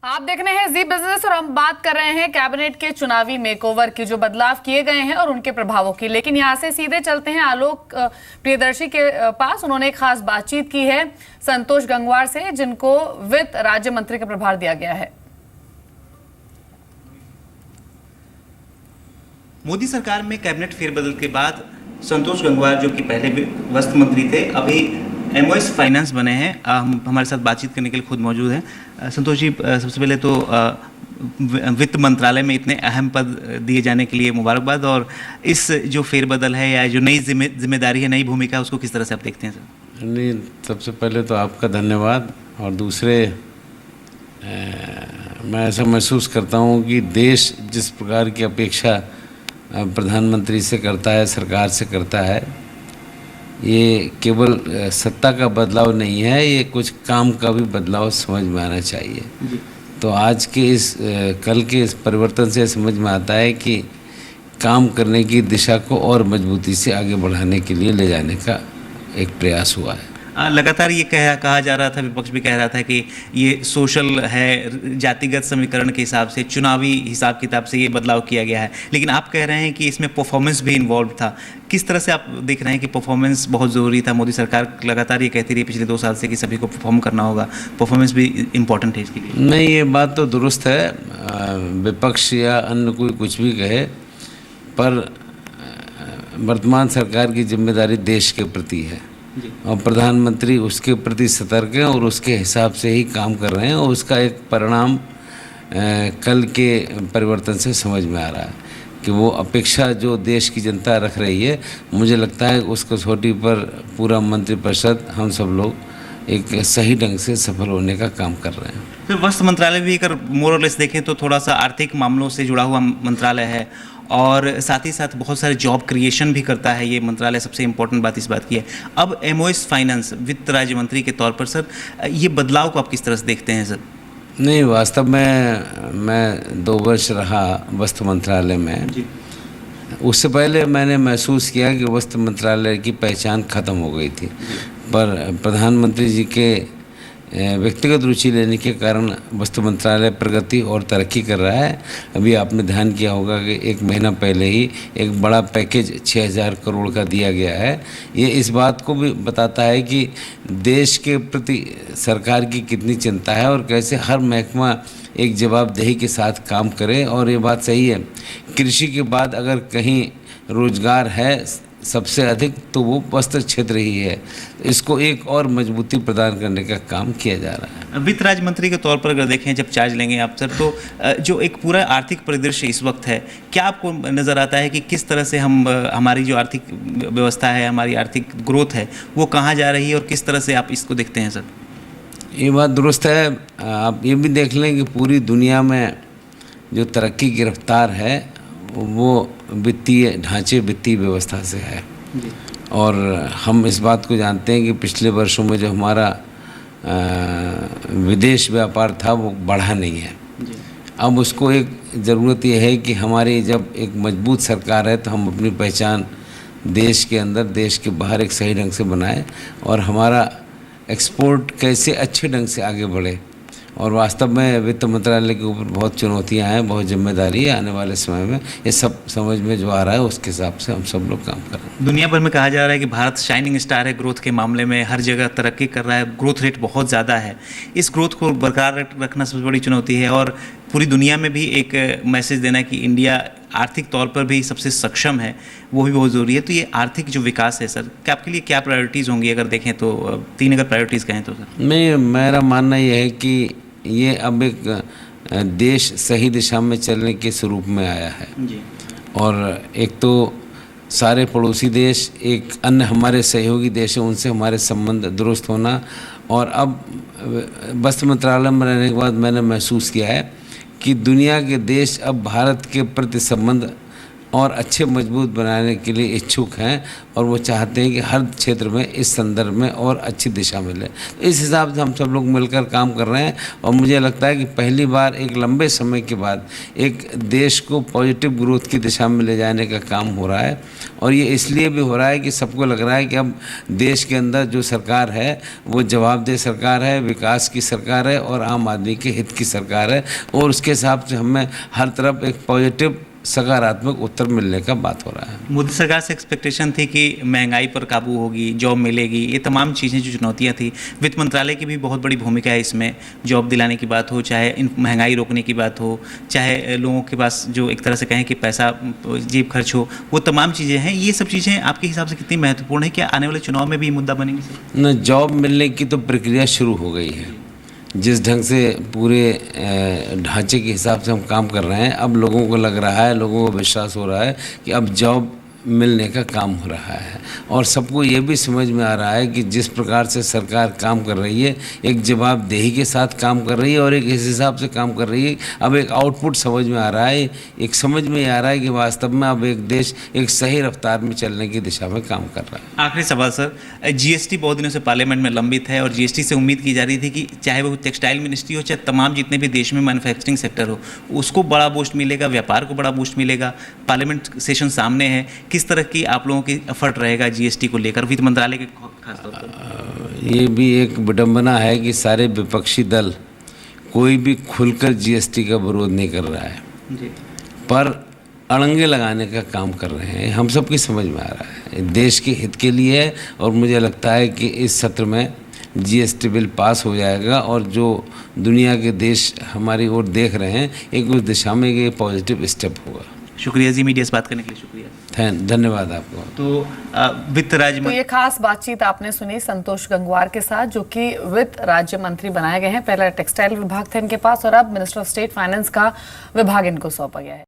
आप देख रहे हैं जी बिजनेस और हम बात कर रहे हैं कैबिनेट के चुनावी मेकओवर की, जो बदलाव किए गए हैं और उनके प्रभावों की। लेकिन यहां से सीधे चलते हैं आलोक प्रियदर्शी के पास। उन्होंने एक खास बातचीत की है संतोष गंगवार से, जिनको वित्त राज्य मंत्री का प्रभार दिया गया है। मोदी सरकार में कैबिनेट फेरबदल के बाद संतोष गंगवार, जो कि पहले वस्त्र मंत्री थे, अभी एमओएस फाइनेंस बने हैं, हमारे साथ बातचीत करने के लिए खुद मौजूद हैं। संतोष जी, सबसे पहले तो वित्त मंत्रालय में इतने अहम पद दिए जाने के लिए मुबारकबाद। और इस जो फेरबदल है या जो नई जिम्मेदारी है, नई भूमिका, उसको किस तरह से आप देखते हैं सर? नहीं, सबसे पहले तो आपका धन्यवाद। और दूसरे, मैं ऐसा महसूस करता हूँ कि देश जिस प्रकार की अपेक्षा प्रधानमंत्री से करता है, सरकार से करता है, ये केवल सत्ता का बदलाव नहीं है, ये कुछ काम का भी बदलाव समझ में आना चाहिए। तो आज के कल के इस परिवर्तन से समझ में आता है कि काम करने की दिशा को और मजबूती से आगे बढ़ाने के लिए ले जाने का एक प्रयास हुआ है। लगातार ये कहा जा रहा था, विपक्ष भी कह रहा था कि ये सोशल है, जातिगत समीकरण के हिसाब से, चुनावी हिसाब किताब से ये बदलाव किया गया है। लेकिन आप कह रहे हैं कि इसमें परफॉर्मेंस भी इन्वॉल्व था। किस तरह से आप देख रहे हैं कि परफॉर्मेंस बहुत ज़रूरी था? मोदी सरकार लगातार ये कहती रही पिछले 2 साल से कि सभी को परफॉर्म करना होगा, परफॉर्मेंस भी इम्पोर्टेंट है इसके लिए। नहीं, ये बात तो दुरुस्त है। विपक्ष या अन्य कोई कुछ भी कहे, पर वर्तमान सरकार की जिम्मेदारी देश के प्रति है और प्रधानमंत्री उसके प्रति सतर्क हैं और उसके हिसाब से ही काम कर रहे हैं। और उसका एक परिणाम कल के परिवर्तन से समझ में आ रहा है कि वो अपेक्षा जो देश की जनता रख रही है, मुझे लगता है उस कसौटी पर पूरा मंत्रिपरिषद, हम सब लोग एक सही ढंग से सफल होने का काम कर रहे हैं। फिर वस्त्र मंत्रालय भी अगर मोर और लेस देखें तो थोड़ा सा आर्थिक मामलों से जुड़ा हुआ मंत्रालय है और साथ ही साथ बहुत सारे जॉब क्रिएशन भी करता है ये मंत्रालय। सबसे इम्पोर्टेंट बात इस बात की है। अब एमओएस फाइनेंस वित्त राज्य मंत्री के तौर पर सर, ये बदलाव को आप किस तरह से देखते हैं सर? नहीं, वास्तव में मैं 2 वर्ष रहा वस्त्र मंत्रालय में जी। उससे पहले मैंने महसूस किया कि वस्त्र मंत्रालय की पहचान ख़त्म हो गई थी, पर प्रधानमंत्री जी के व्यक्तिगत रुचि लेने के कारण वस्त्र मंत्रालय प्रगति और तरक्की कर रहा है। अभी आपने ध्यान किया होगा कि 1 महीना पहले ही एक बड़ा पैकेज 6000 करोड़ का दिया गया है। ये इस बात को भी बताता है कि देश के प्रति सरकार की कितनी चिंता है और कैसे हर महकमा एक जवाबदेही के साथ काम करे। और ये बात सही है, कृषि के बाद अगर कहीं रोजगार है सबसे अधिक तो वो वस्त्र क्षेत्र ही है। इसको एक और मजबूती प्रदान करने का काम किया जा रहा है। वित्त राज्य मंत्री के तौर पर अगर देखें, जब चार्ज लेंगे आप सर, तो जो एक पूरा आर्थिक परिदृश्य इस वक्त है, क्या आपको नज़र आता है कि किस तरह से हमारी जो आर्थिक व्यवस्था है, हमारी आर्थिक ग्रोथ है, वो कहाँ जा रही है और किस तरह से आप इसको देखते हैं सर? ये बात दुरुस्त है। आप ये भी देख लें कि पूरी दुनिया में जो तरक्की की रफ्तार है वो वित्तीय ढांचे, वित्तीय व्यवस्था से है। और हम इस बात को जानते हैं कि पिछले वर्षों में जो हमारा विदेश व्यापार था वो बढ़ा नहीं है। अब उसको एक ज़रूरत ये है कि हमारी जब एक मजबूत सरकार है तो हम अपनी पहचान देश के अंदर, देश के बाहर एक सही ढंग से बनाएं और हमारा एक्सपोर्ट कैसे अच्छे ढंग से आगे बढ़े। और वास्तव में वित्त मंत्रालय के ऊपर बहुत चुनौतियां हैं, बहुत जिम्मेदारी है। आने वाले समय में ये सब समझ में जो आ रहा है उसके हिसाब से हम सब लोग काम कर रहे हैं। दुनिया भर में कहा जा रहा है कि भारत शाइनिंग स्टार है ग्रोथ के मामले में, हर जगह तरक्की कर रहा है, ग्रोथ रेट बहुत ज़्यादा है। इस ग्रोथ को बरकरार रखना सबसे बड़ी चुनौती है और पूरी दुनिया में भी एक मैसेज देना कि इंडिया आर्थिक तौर पर भी सबसे सक्षम है, वो भी बहुत ज़रूरी है। तो ये आर्थिक जो विकास है सर, क्या आपके लिए क्या प्रायोरिटीज़ होंगी अगर देखें तो? 3 अगर प्रायोरिटीज़ कहें तो सर। मेरा मानना यह है कि ये अब एक देश सही दिशा में चलने के स्वरूप में आया है जी। और एक तो सारे पड़ोसी देश, एक अन्य हमारे सहयोगी देश हैं, उनसे हमारे संबंध दुरुस्त होना। और अब वस्त्र मंत्रालय में रहने के बाद मैंने महसूस किया है कि दुनिया के देश अब भारत के प्रति संबंध और अच्छे मजबूत बनाने के लिए इच्छुक हैं और वो चाहते हैं कि हर क्षेत्र में इस संदर्भ में और अच्छी दिशा मिले। तो इस हिसाब से हम सब लोग मिलकर काम कर रहे हैं और मुझे लगता है कि पहली बार एक लंबे समय के बाद एक देश को पॉजिटिव ग्रोथ की दिशा में ले जाने का काम हो रहा है। और ये इसलिए भी हो रहा है कि सबको लग रहा है कि अब देश के अंदर जो सरकार है वो जवाबदेह सरकार है, विकास की सरकार है और आम आदमी के हित की सरकार है, और उसके हिसाब से हमें हर तरफ एक पॉजिटिव सकारात्मक उत्तर मिलने का बात हो रहा है। मोदी सरकार से एक्सपेक्टेशन थी कि महंगाई पर काबू होगी, जॉब मिलेगी, ये तमाम चीज़ें जो चुनौतियां थी, वित्त मंत्रालय की भी बहुत बड़ी भूमिका है इसमें। जॉब दिलाने की बात हो, चाहे इन महंगाई रोकने की बात हो, चाहे लोगों के पास जो एक तरह से कहें कि पैसा जेब खर्च हो, वो तमाम चीज़ें हैं। ये सब चीज़ें आपके हिसाब से कितनी महत्वपूर्ण है? क्या आने वाले चुनाव में भी ये मुद्दा बनेगी सर? न, जॉब मिलने की तो प्रक्रिया शुरू हो गई है। जिस ढंग से पूरे ढांचे के हिसाब से हम काम कर रहे हैं, अब लोगों को लग रहा है, लोगों को विश्वास हो रहा है कि अब जॉब मिलने का काम हो रहा है। और सबको ये भी समझ में आ रहा है कि जिस प्रकार से सरकार काम कर रही है, एक जवाबदेही के साथ काम कर रही है और एक इस हिसाब से काम कर रही है, अब एक आउटपुट समझ में आ रहा है। एक समझ में आ रहा है कि वास्तव में अब एक देश एक सही रफ्तार में चलने की दिशा में काम कर रहा है। आखिरी सवाल सर, जीएसटी बहुत दिनों से पार्लियामेंट में लंबित है और जीएसटी से उम्मीद की जा रही थी कि चाहे वो टेक्सटाइल मिनिस्ट्री हो, चाहे तमाम जितने भी देश में मैन्युफैक्चरिंग सेक्टर हो, उसको बड़ा बूस्ट मिलेगा, व्यापार को बड़ा बूस्ट मिलेगा। पार्लियामेंट सेशन सामने है, किस तरह की आप लोगों की एफर्ट रहेगा जीएसटी को लेकर वित्त मंत्रालय के खास तौर पर? ये भी एक विडंबना है कि सारे विपक्षी दल कोई भी खुलकर जीएसटी का विरोध नहीं कर रहा है जी। पर अड़ंगे लगाने का काम कर रहे हैं। हम सबकी समझ में आ रहा है, देश के हित के लिए है और मुझे लगता है कि इस सत्र में जीएसटी बिल पास हो जाएगा और जो दुनिया के देश हमारी ओर देख रहे हैं, एक उस दिशा में ये पॉजिटिव स्टेप होगा। शुक्रिया जी, मीडिया से बात करने के लिए शुक्रिया। धन्यवाद आपको। तो वित्त राज्य तो ये खास बातचीत आपने सुनी संतोष गंगवार के साथ, जो कि वित्त राज्य मंत्री बनाए गए हैं। पहला टेक्सटाइल विभाग था इनके पास और अब मिनिस्टर ऑफ स्टेट फाइनेंस का विभाग इनको सौंपा गया है।